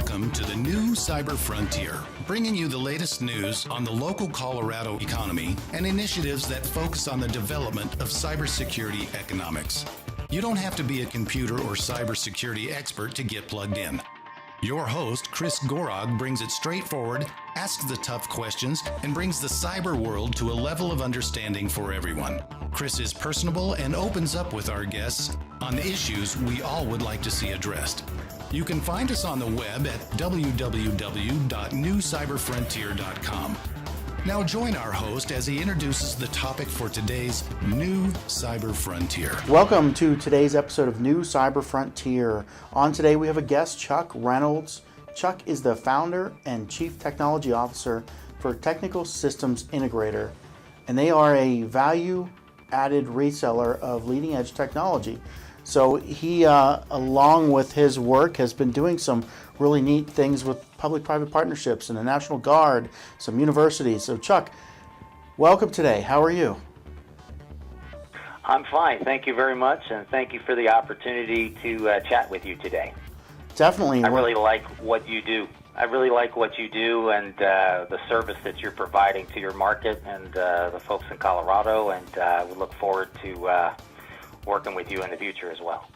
Welcome to the new Cyber Frontier, bringing you the latest news on the local Colorado economy and initiatives that focus on the development of cybersecurity economics. You don't have to be a computer or cybersecurity expert to get plugged in. Your host, Chris Gorog, brings it straightforward, asks the tough questions, and brings the cyber world to a level of understanding for everyone. Chris is personable and opens up with our guests on issues we all would like to see addressed. You can find us on the web at www.newcyberfrontier.com. Now join our host as he introduces the topic for today's New Cyber Frontier. Welcome to today's episode of New Cyber Frontier. On today we have a guest, Chuck Reynolds. Chuck is the founder and chief technology officer for Technical Systems Integrator, and they are a value-added reseller of leading-edge technology. So he, along with his work, has been doing some really neat things with public-private partnerships and the National Guard, some universities. So Chuck, welcome today. How are you? I'm fine. Thank you very much, and thank you for the opportunity to chat with you today. Definitely. I really like what you do. I really like what you do and the service that you're providing to your market and the folks in Colorado, and we look forward to working with you in the future as well.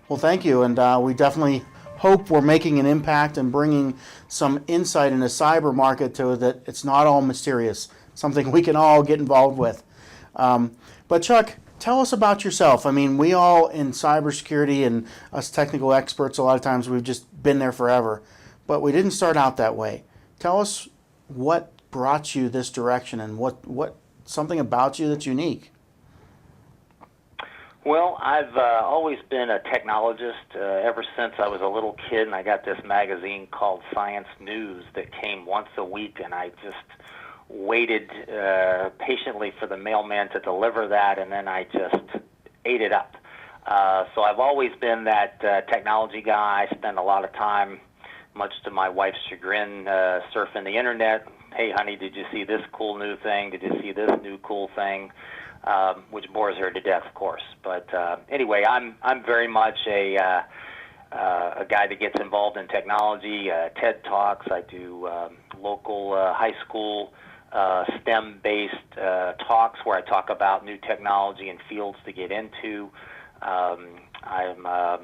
Well, thank you, and we definitely hope we're making an impact and bringing some insight in the cyber market to that it's not all mysterious, something we can all get involved with. But Chuck, tell us about yourself. I mean, we all in cybersecurity and us technical experts, a lot of times we've just been there forever, but we didn't start out that way. Tell us what brought you this direction and what something about you that's unique. Well, I've always been a technologist ever since I was a little kid, and I got this magazine called Science News that came once a week, and I just waited patiently for the mailman to deliver that, and then I just ate it up. So I've always been that technology guy. I spend a lot of time, much to my wife's chagrin, surfing the internet. Hey, honey, did you see this cool new thing? Did you see this new cool thing? Which bores her to death, of course. But anyway, I'm very much a guy that gets involved in technology. TED Talks. I do local high school STEM-based talks where I talk about new technology and fields to get into. I'm a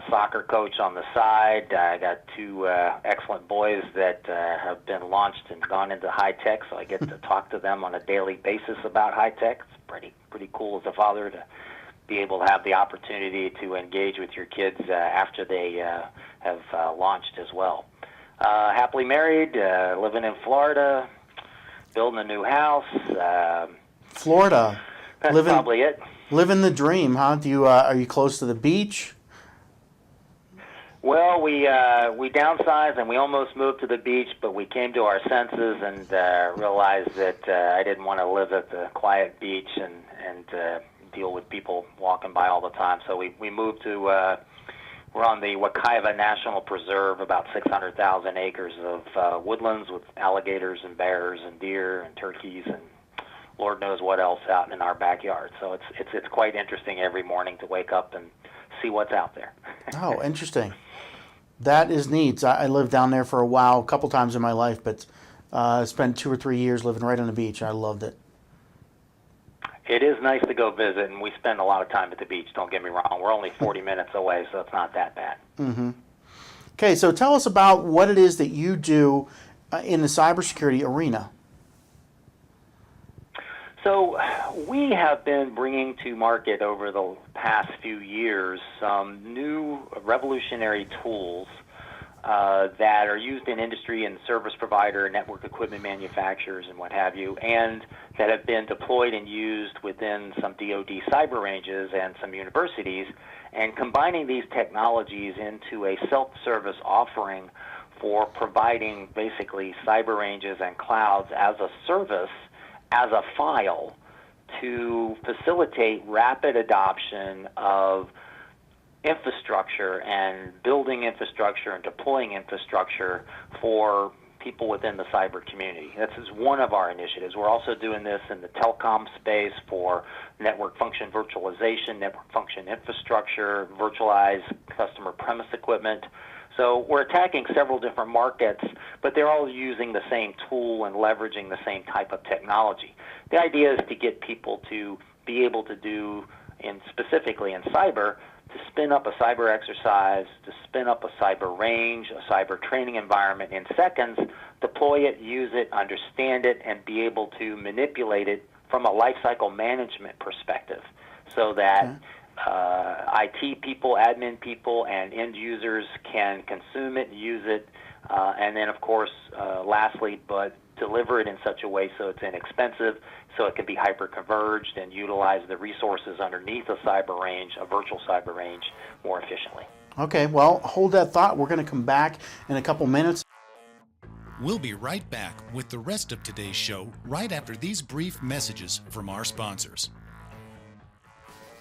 soccer coach on the side. I got two excellent boys that have been launched and gone into high tech, so I get to talk to them on a daily basis about high tech. It's pretty cool as a father to be able to have the opportunity to engage with your kids after they have launched as well. Happily married, living in Florida, building a new house. Florida. That's probably it. Living the dream, huh? Do you are you close to the beach? Well, we downsized and we almost moved to the beach, but we came to our senses and realized that I didn't want to live at the quiet beach and deal with people walking by all the time. So we moved to, we're on the Wekiva National Preserve, about 600,000 acres of woodlands with alligators and bears and deer and turkeys and Lord knows what else out in our backyard. So it's quite interesting every morning to wake up and see what's out there. Oh, interesting. That is neat. I lived down there for a while, a couple times in my life, but I spent 2 or 3 years living right on the beach. I loved it. It is nice to go visit, and we spend a lot of time at the beach, don't get me wrong. We're only 40 minutes away, so it's not that bad. Mm-hmm. Okay, so tell us about what it is that you do in the cybersecurity arena. So we have been bringing to market over the past few years some new revolutionary tools that are used in industry and service provider, network equipment manufacturers, and what have you, and that have been deployed and used within some DoD cyber ranges and some universities, and combining these technologies into a self-service offering for providing basically cyber ranges and clouds as a service, as a file, to facilitate rapid adoption of infrastructure and building infrastructure and deploying infrastructure for people within the cyber community. This is one of our initiatives. We're also doing this in the telecom space for network function virtualization, network function infrastructure, virtualized customer premise equipment. So we're attacking several different markets, but they're all using the same tool and leveraging the same type of technology. The idea is to get people to be able to do, specifically in cyber, to spin up a cyber exercise, to spin up a cyber range, a cyber training environment in seconds, deploy it, use it, understand it, and be able to manipulate it from a lifecycle management perspective so that IT people, admin people, and end users can consume it, use it, and then, of course, lastly, but deliver it in such a way so it's inexpensive, so it can be hyper-converged and utilize the resources underneath a cyber range, a virtual cyber range, more efficiently. Okay, well, hold that thought. We're going to come back in a couple minutes. We'll be right back with the rest of today's show right after these brief messages from our sponsors.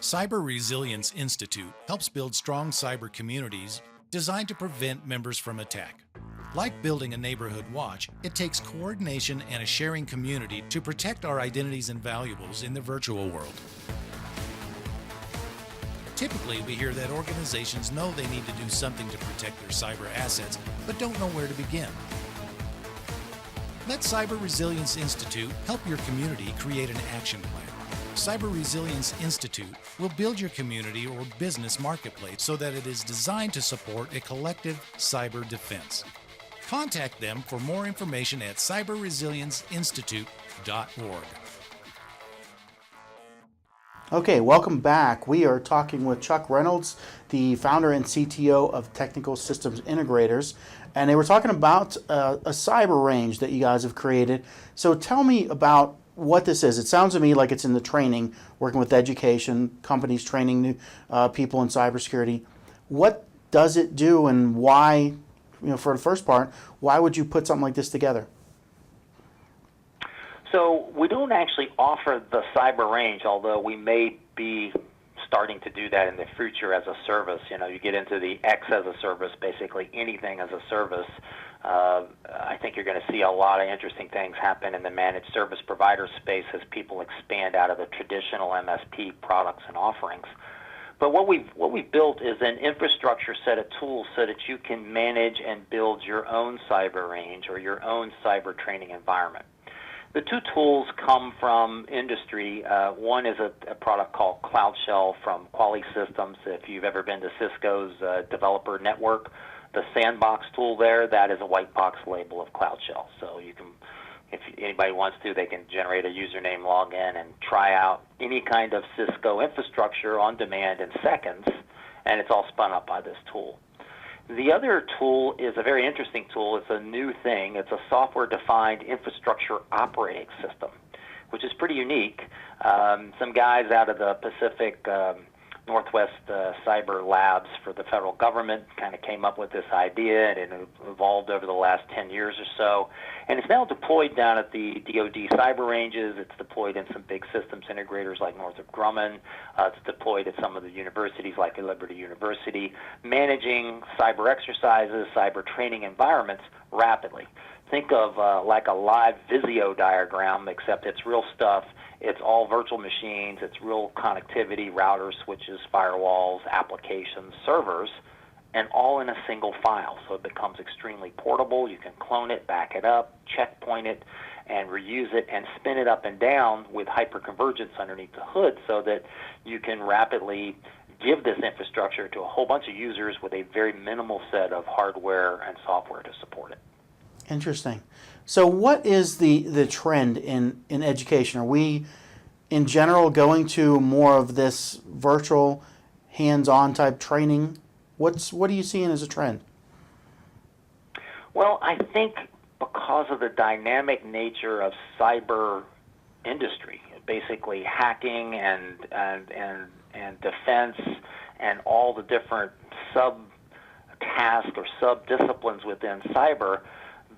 Cyber Resilience Institute helps build strong cyber communities designed to prevent members from attack. Like building a neighborhood watch, it takes coordination and a sharing community to protect our identities and valuables in the virtual world. Typically, we hear that organizations know they need to do something to protect their cyber assets, but don't know where to begin. Let Cyber Resilience Institute help your community create an action plan. Cyber Resilience Institute will build your community or business marketplace so that it is designed to support a collective cyber defense. Contact them for more information at cyberresilienceinstitute.org. Okay, welcome back. We are talking with Chuck Reynolds, the founder and CTO of Technical Systems Integrators, and they were talking about a cyber range that you guys have created. So tell me about what this is. It sounds to me like it's in the training, working with education, companies training new people in cybersecurity. What does it do, and why, for the first part, why would you put something like this together? So we don't actually offer the cyber range, although we may be starting to do that in the future as a service. You get into the X as a service, basically anything as a service. I think you're going to see a lot of interesting things happen in the managed service provider space as people expand out of the traditional MSP products and offerings. But what we've built is an infrastructure set of tools so that you can manage and build your own cyber range or your own cyber training environment. The two tools come from industry. One is a product called Cloud Shell from Quality Systems. If you've ever been to Cisco's developer network, the sandbox tool there, that is a white box label of Cloud Shell. So you can, if anybody wants to, they can generate a username, log in, and try out any kind of Cisco infrastructure on demand in seconds, and it's all spun up by this tool. The other tool is a very interesting tool. It's a new thing. It's a software-defined infrastructure operating system, which is pretty unique. Some guys out of the Pacific Northwest Cyber Labs for the federal government kind of came up with this idea, and it evolved over the last 10 years or so. And it's now deployed down at the DoD cyber ranges. It's deployed in some big systems integrators like Northrop Grumman. It's deployed at some of the universities like Liberty University, managing cyber exercises, cyber training environments rapidly. Think of like a live Visio diagram, except it's real stuff. It's all virtual machines. It's real connectivity, routers, switches, firewalls, applications, servers, and all in a single file. So it becomes extremely portable. You can clone it, back it up, checkpoint it, and reuse it, and spin it up and down with hyperconvergence underneath the hood so that you can rapidly give this infrastructure to a whole bunch of users with a very minimal set of hardware and software to support it. Interesting. So what is the trend in education? Are we, in general, going to more of this virtual, hands-on type training? What are you seeing as a trend? Well, I think because of the dynamic nature of cyber industry, basically hacking and defense and all the different sub-tasks or sub-disciplines within cyber,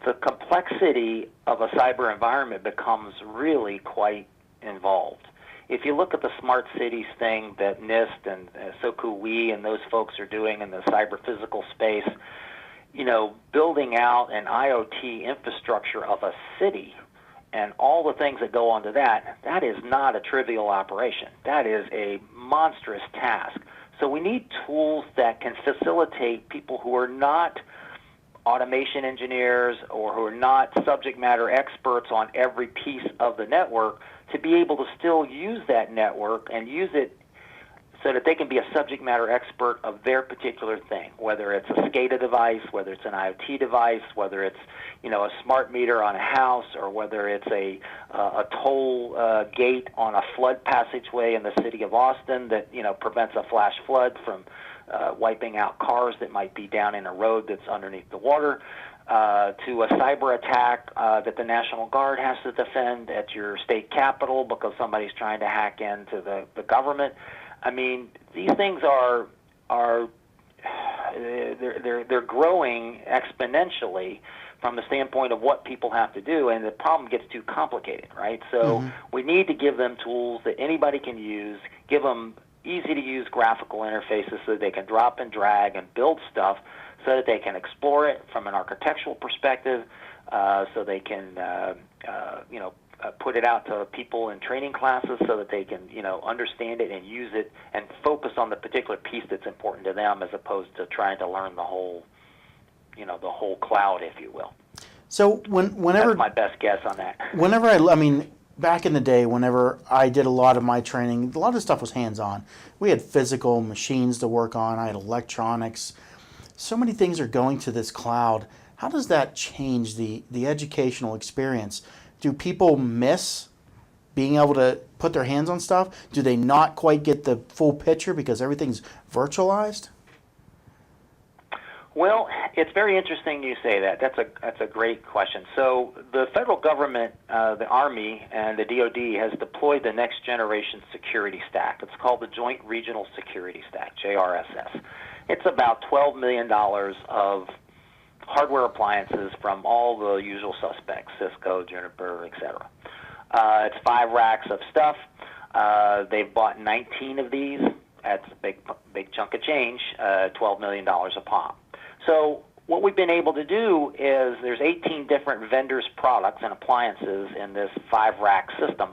the complexity of a cyber environment becomes really quite involved. If you look at the smart cities thing that NIST and SOCOE and those folks are doing in the cyber physical space, building out an IoT infrastructure of a city and all the things that go onto that, that is not a trivial operation. That is a monstrous task. So we need tools that can facilitate people who are not automation engineers or who are not subject matter experts on every piece of the network to be able to still use that network and use it so that they can be a subject matter expert of their particular thing, whether it's a SCADA device, whether it's an IoT device, whether it's a smart meter on a house, or whether it's a toll gate on a flood passageway in the city of Austin that prevents a flash flood from wiping out cars that might be down in a road that's underneath the water, to a cyber attack that the National Guard has to defend at your state capitol because somebody's trying to hack into the government. I mean, these things are they're growing exponentially from the standpoint of what people have to do, and the problem gets too complicated, right? So we need to give them tools that anybody can use, give them easy-to-use graphical interfaces so that they can drop and drag and build stuff so that they can explore it from an architectural perspective, so they can put it out to people in training classes so that they can, understand it and use it and focus on the particular piece that's important to them as opposed to trying to learn the whole cloud, if you will. So whenever that's my best guess on that. Whenever back in the day, whenever I did a lot of my training, a lot of the stuff was hands-on. We had physical machines to work on. I had electronics. So many things are going to this cloud. How does that change the educational experience? Do people miss being able to put their hands on stuff? Do they not quite get the full picture because everything's virtualized? Well, it's very interesting you say that. That's a great question. So the federal government, the Army, and the DoD has deployed the next generation security stack. It's called the Joint Regional Security Stack, JRSS. It's about $12 million of hardware appliances from all the usual suspects, Cisco, Juniper, etc. It's 5 racks of stuff. They've bought 19 of these. That's a big chunk of change, $12 million a pop. So what we've been able to do is there's 18 different vendors' products and appliances in this 5-rack system.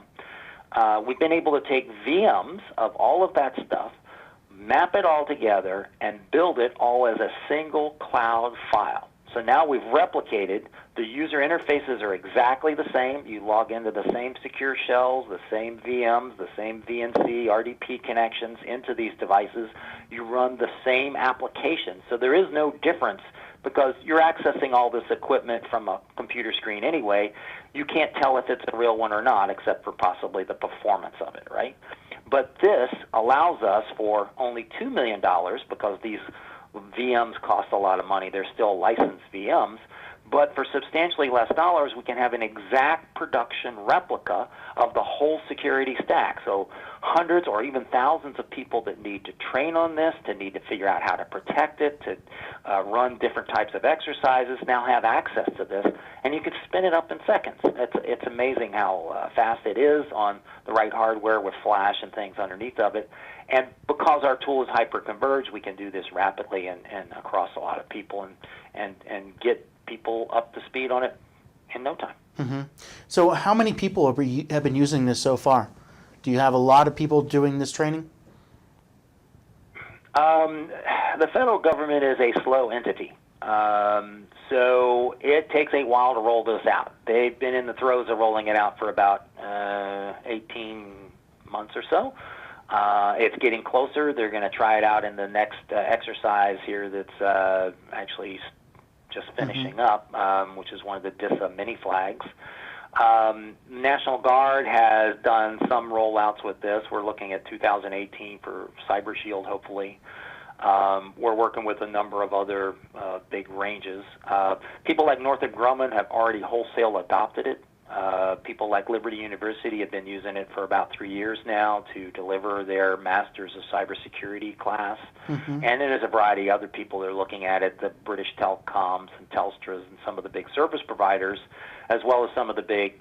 We've been able to take VMs of all of that stuff, map it all together, and build it all as a single cloud file. So now we've replicated. The user interfaces are exactly the same. You log into the same secure shells, the same VMs, the same VNC, RDP connections into these devices. You run the same application. So there is no difference because you're accessing all this equipment from a computer screen anyway. You can't tell if it's a real one or not except for possibly the performance of it, right? But this allows us for only $2 million because these VMs cost a lot of money. They're still licensed VMs. But for substantially less dollars, we can have an exact production replica of the whole security stack. So hundreds or even thousands of people that need to train on this, to need to figure out how to protect it, to run different types of exercises, now have access to this. And you can spin it up in seconds. It's amazing how fast it is on the right hardware with flash and things underneath of it. And because our tool is hyper-converged, we can do this rapidly and across a lot of people and get people up to speed on it in no time. Mm-hmm. So how many people have been using this so far? Do you have a lot of people doing this training? The federal government is a slow entity. So it takes a while to roll this out. They've been in the throes of rolling it out for about 18 months or so. It's getting closer. They're going to try it out in the next exercise here that's actually just finishing up, which is one of the DISA mini flags. National Guard has done some rollouts with this. We're looking at 2018 for Cyber Shield, hopefully. We're working with a number of other big ranges. People like Northrop Grumman have already wholesale adopted it. People like Liberty University have been using it for about 3 years now to deliver their Masters of Cybersecurity class. Mm-hmm. And there's a variety of other people that are looking at it, the British Telecoms and Telstras and some of the big service providers, as well as some of the big,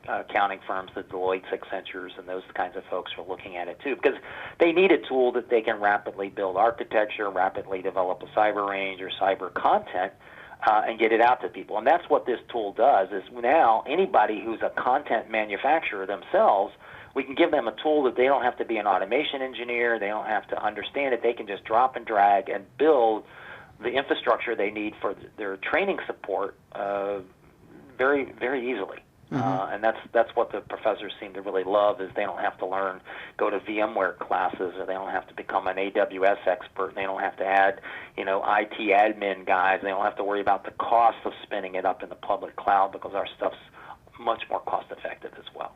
accounting firms, the Deloitte, Accentures, and those kinds of folks are looking at it too, because they need a tool that they can rapidly build architecture, rapidly develop a cyber range or cyber content, and get it out to people. And that's what this tool does, is now anybody who's a content manufacturer themselves, we can give them a tool that they don't have to be an automation engineer, they don't have to understand it, they can just drop and drag and build the infrastructure they need for their training support very, very easily. And that's what the professors seem to really love, is they don't have to go to VMware classes, or they don't have to become an AWS expert, and they don't have to add, IT admin guys. They don't have to worry about the cost of spinning it up in the public cloud, because our stuff's much more cost effective as well.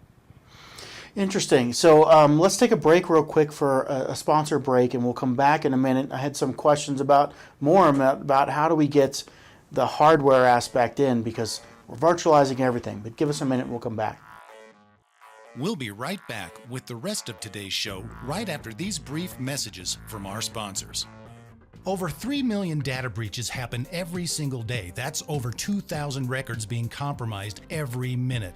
Interesting. So let's take a break real quick for a sponsor break, and we'll come back in a minute. I had some questions about how do we get the hardware aspect in, because we're virtualizing everything. But give us a minute, we'll come back. We'll be right back with the rest of today's show right after these brief messages from our sponsors. Over 3 million data breaches happen every single day. That's over 2,000 records being compromised every minute.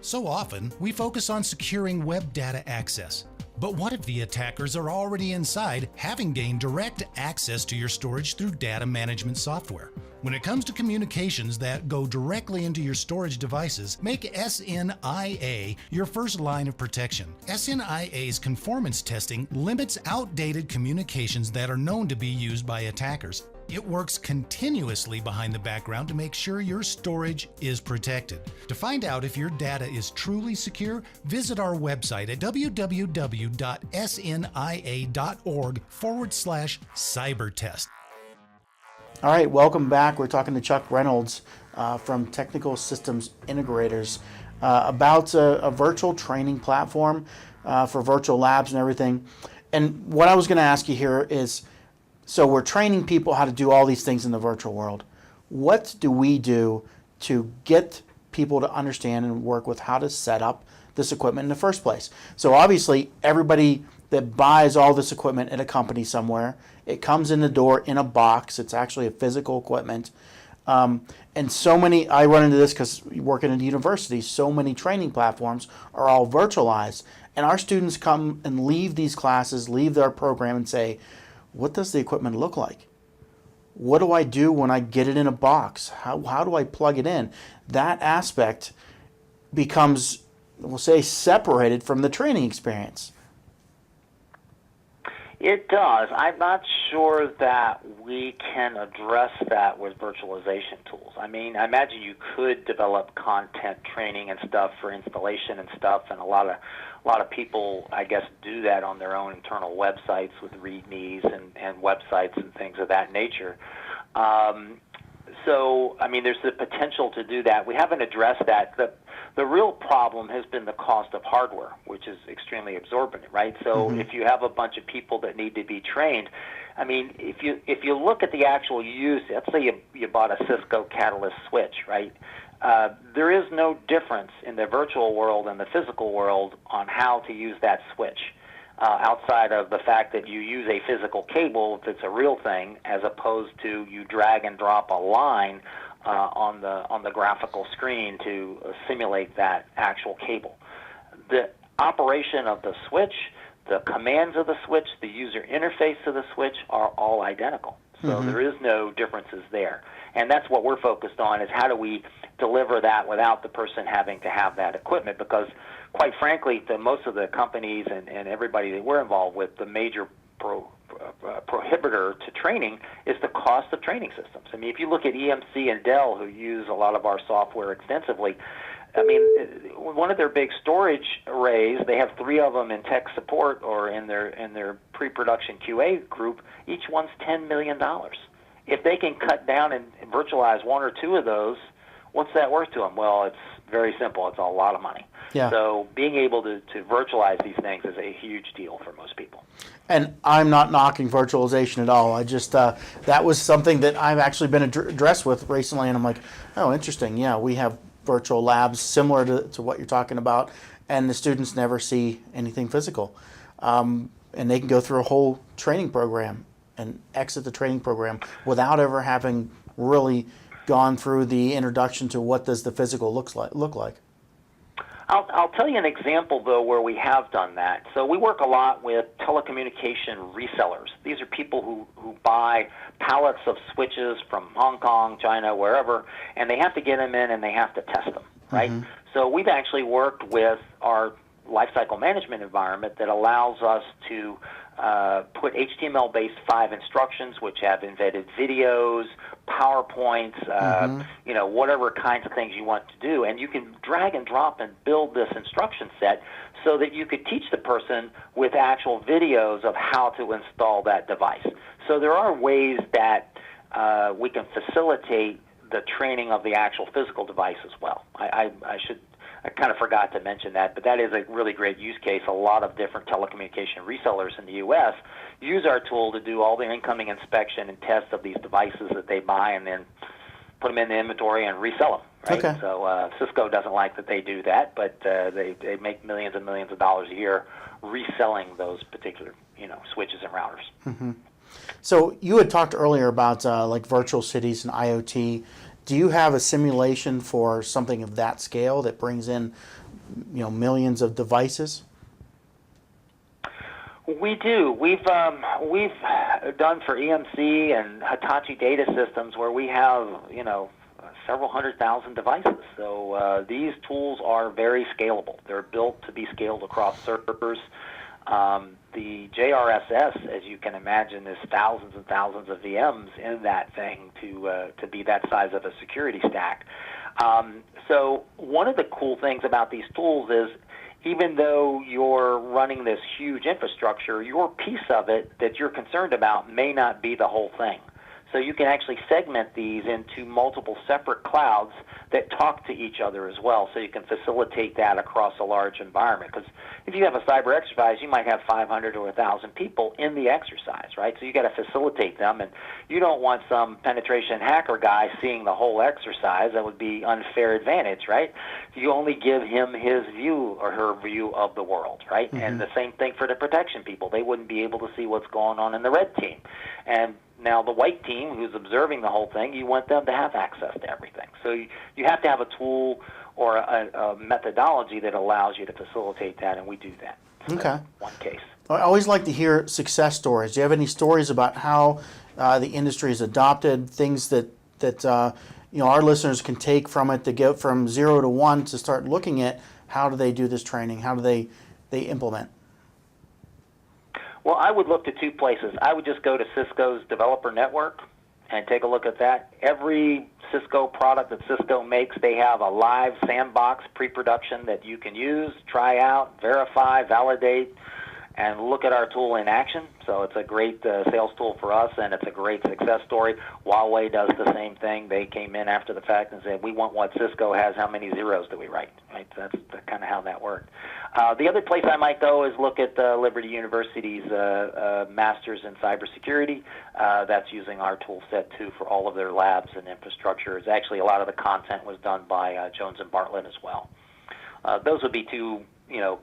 So often, we focus on securing web data access. But what if the attackers are already inside, having gained direct access to your storage through data management software? When it comes to communications that go directly into your storage devices, make SNIA your first line of protection. SNIA's conformance testing limits outdated communications that are known to be used by attackers. It works continuously behind the background to make sure your storage is protected. To find out if your data is truly secure, visit our website at www.snia.org/cybertest. All right, welcome back. We're talking to Chuck Reynolds from Technical Systems Integrators about a virtual training platform for virtual labs and everything. And what I was going to ask you here is, so we're training people how to do all these things in the virtual world. What do we do to get people to understand and work with how to set up this equipment in the first place? So obviously, everybody that buys all this equipment at a company somewhere, it comes in the door in a box. It's actually a physical equipment. And so many, I run into this because working at a university, so many training platforms are all virtualized. And our students come and leave these classes, leave their program and say, what does the equipment look like? What do I do when I get it in a box? How do I plug it in? That aspect becomes, we'll say, separated from the training experience. It does. I'm not sure that we can address that with virtualization tools. I mean, I imagine you could develop content training and stuff for installation and stuff, and a lot of people, I guess, do that on their own internal websites with READMEs and websites and things of that nature. So, I mean, there's the potential to do that. We haven't addressed that. The real problem has been the cost of hardware, which is extremely exorbitant, right? So if you have a bunch of people that need to be trained, I mean, if you look at the actual use, let's say you bought a Cisco Catalyst switch, right? There is no difference in the virtual world and the physical world on how to use that switch, outside of the fact that you use a physical cable if it's a real thing, as opposed to you drag and drop a line on the graphical screen to simulate that actual cable. The operation of the switch, the commands of the switch, the user interface of the switch are all identical. So there is no differences there. And that's what we're focused on, is how do we deliver that without the person having to have that equipment, because quite frankly, most of the companies and everybody that we're involved with, the major prohibitor to training is the cost of training systems. I mean, if you look at EMC and Dell, who use a lot of our software extensively, I mean, one of their big storage arrays, they have 3 of them in tech support or in their pre-production QA group. Each one's $10 million. If they can cut down and virtualize 1 or 2 of those, what's that worth to them? Well, it's very simple. It's a lot of money. Yeah. So being able to virtualize these things is a huge deal for most people. And I'm not knocking virtualization at all. I just, that was something that I've actually been addressed with recently, and I'm like, oh, interesting. Yeah, we have virtual labs similar to what you're talking about, and the students never see anything physical. And they can go through a whole training program and exit the training program without ever having really gone through the introduction to what does the physical look like. I'll tell you an example, though, where we have done that. So we work a lot with telecommunication resellers. These are people who buy pallets of switches from Hong Kong, China, wherever, and they have to get them in and they have to test them, right? So we've actually worked with our lifecycle management environment that allows us to put HTML-based 5 instructions, which have embedded videos, PowerPoints, whatever kinds of things you want to do, and you can drag and drop and build this instruction set so that you could teach the person with actual videos of how to install that device. So there are ways that we can facilitate the training of the actual physical device as well. I kind of forgot to mention that, but that is a really great use case. A lot of different telecommunication resellers in the U.S. use our tool to do all the incoming inspection and tests of these devices that they buy and then put them in the inventory and resell them. Right? Okay. So Cisco doesn't like that they do that, but they make millions and millions of dollars a year reselling those particular switches and routers. Mm-hmm. So you had talked earlier about like virtual cities and IoT. Do you have a simulation for something of that scale that brings in millions of devices? We do. We've done for EMC and Hitachi Data Systems where we have several 100,000 devices. So these tools are very scalable. They're built to be scaled across servers. The JRSS, as you can imagine, is thousands and thousands of VMs in that thing to be that size of a security stack. So one of the cool things about these tools is even though you're running this huge infrastructure, your piece of it that you're concerned about may not be the whole thing. So you can actually segment these into multiple separate clouds that talk to each other as well, so you can facilitate that across a large environment. Because if you have a cyber exercise, you might have 500 or 1,000 people in the exercise, right? So you got to facilitate them, and you don't want some penetration hacker guy seeing the whole exercise. That would be unfair advantage, right? You only give him his view or her view of the world, right? Mm-hmm. And the same thing for the protection people. They wouldn't be able to see what's going on in the red team. And now the white team who's observing the whole thing, you want them to have access to everything. So you have to have a tool or a methodology that allows you to facilitate that, and we do that. So okay. That's one case. I always like to hear success stories. Do you have any stories about how the industry has adopted things that our listeners can take from it to get from 0 to 1 to start looking at how do they do this training? How do they implement? Well, I would look to two places. I would just go to Cisco's developer network and take a look at that. Every Cisco product that Cisco makes, they have a live sandbox pre-production that you can use, try out, verify, validate, and look at our tool in action. So it's a great sales tool for us, and it's a great success story. Huawei does the same thing. They came in after the fact and said, we want what Cisco has. How many zeros do we write? Right? That's kind of how that worked. The other place I might go is look at Liberty University's Masters in Cybersecurity. That's using our tool set, too, for all of their labs and infrastructure. It's actually, a lot of the content was done by Jones and Bartlett as well. Those would be two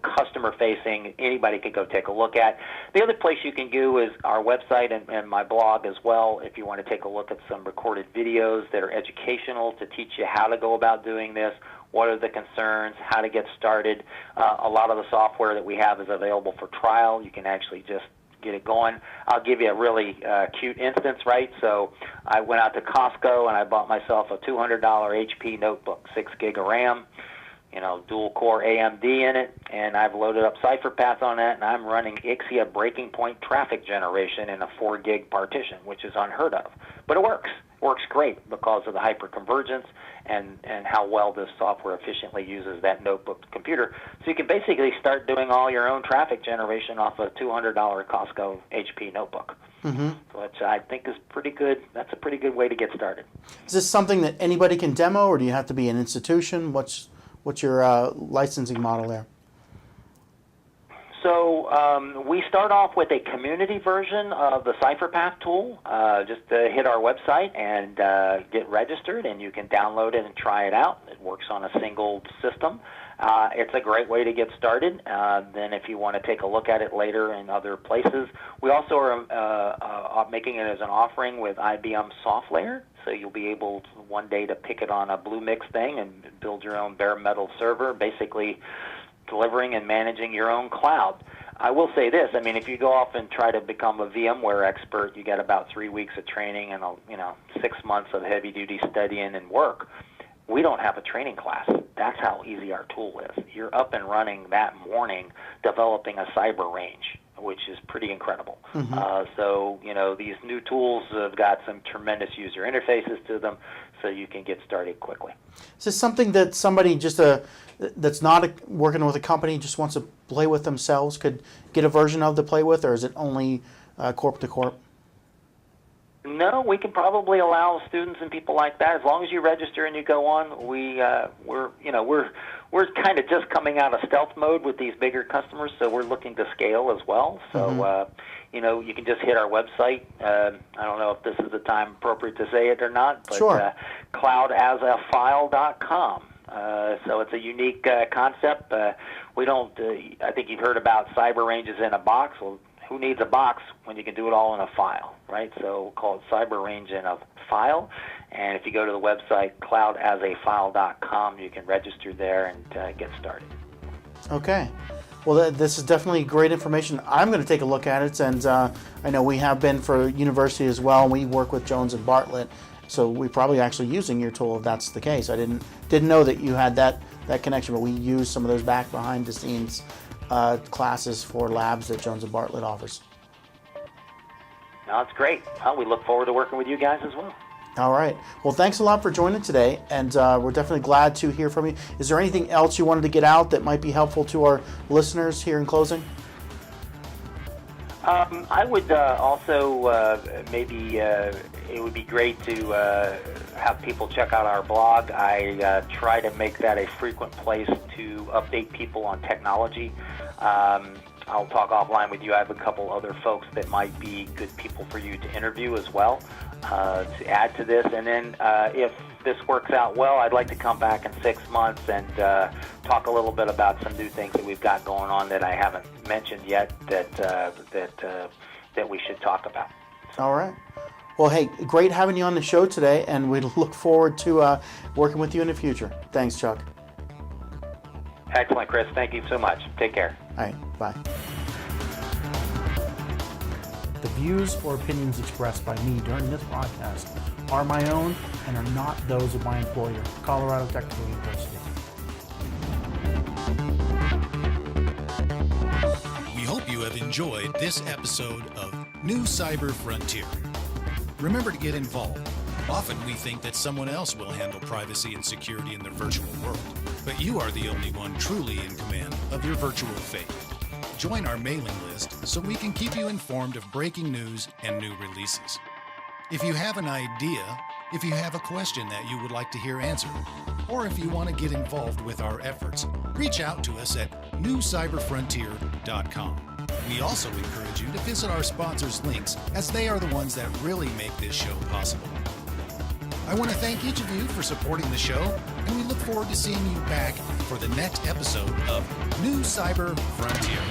customer-facing, anybody could go take a look at. The other place you can go is our website and my blog as well, if you want to take a look at some recorded videos that are educational to teach you how to go about doing this, what are the concerns, how to get started. A lot of the software that we have is available for trial. You can actually just get it going. I'll give you a really cute instance, right? So I went out to Costco and I bought myself a $200 HP notebook, 6 gig of RAM, dual-core AMD in it, and I've loaded up CipherPath on that, and I'm running Ixia breaking point traffic generation in a 4-gig partition, which is unheard of. But it works. It works great because of the hyperconvergence and how well this software efficiently uses that notebook computer. So you can basically start doing all your own traffic generation off a $200 Costco HP notebook. Mm-hmm. Which I think is pretty good. That's a pretty good way to get started. Is this something that anybody can demo, or do you have to be an institution? What's your licensing model there? So we start off with a community version of the CipherPath tool. Just hit our website and get registered, and you can download it and try it out. It works on a single system. It's a great way to get started. Then if you want to take a look at it later in other places, we also are making it as an offering with IBM SoftLayer. So you'll be able to, one day to pick it on a Bluemix thing and build your own bare metal server, basically delivering and managing your own cloud. I will say this, if you go off and try to become a VMware expert, you get about 3 weeks of training and 6 months of heavy-duty studying and work. We don't have a training class. That's how easy our tool is. You're up and running that morning developing a cyber range, which is pretty incredible. So, these new tools have got some tremendous user interfaces to them, so you can get started quickly. Is this something that somebody that's not working with a company just wants to play with themselves could get a version of to play with, or is it only corp to corp? No, we can probably allow students and people like that, as long as you register and you go on. We're kind of just coming out of stealth mode with these bigger customers, so we're looking to scale as well. So you can just hit our website. I don't know if this is the time appropriate to say it or not, but sure. cloudasafile.com. So it's a unique concept. We don't. I think you've heard about cyber ranges in a box. Well, who needs a box when you can do it all in a file, right? So we'll call it cyber range in a file. And if you go to the website cloudasafile.com, you can register there and get started. Okay. Well, this is definitely great information. I'm going to take a look at it, and I know we have been for university as well. We work with Jones and Bartlett, so we're probably actually using your tool if that's the case. I didn't know that you had that connection, but we use some of those back behind the scenes classes for labs that Jones and Bartlett offers. No, that's great. Well, we look forward to working with you guys as well. All right. Well, thanks a lot for joining today, and we're definitely glad to hear from you. Is there anything else you wanted to get out that might be helpful to our listeners here in closing? I would also maybe it would be great to have people check out our blog. I try to make that a frequent place to update people on technology. I'll talk offline with you. I have a couple other folks that might be good people for you to interview as well to add to this. And then if this works out well, I'd like to come back in 6 months and talk a little bit about some new things that we've got going on that I haven't mentioned yet that we should talk about. All right. Well, hey, great having you on the show today, and we look forward to working with you in the future. Thanks, Chuck. Excellent, Chris. Thank you so much. Take care. All right. Bye. The views or opinions expressed by me during this podcast are my own and are not those of my employer, Colorado Technical University. We hope you have enjoyed this episode of New Cyber Frontier. Remember to get involved. Often we think that someone else will handle privacy and security in the virtual world, but you are the only one truly in command of your virtual fate. Join our mailing list so we can keep you informed of breaking news and new releases. If you have an idea, if you have a question that you would like to hear answered, or if you want to get involved with our efforts, reach out to us at newcyberfrontier.com. We also encourage you to visit our sponsors' links, as they are the ones that really make this show possible. I want to thank each of you for supporting the show, and we look forward to seeing you back for the next episode of New Cyber Frontier.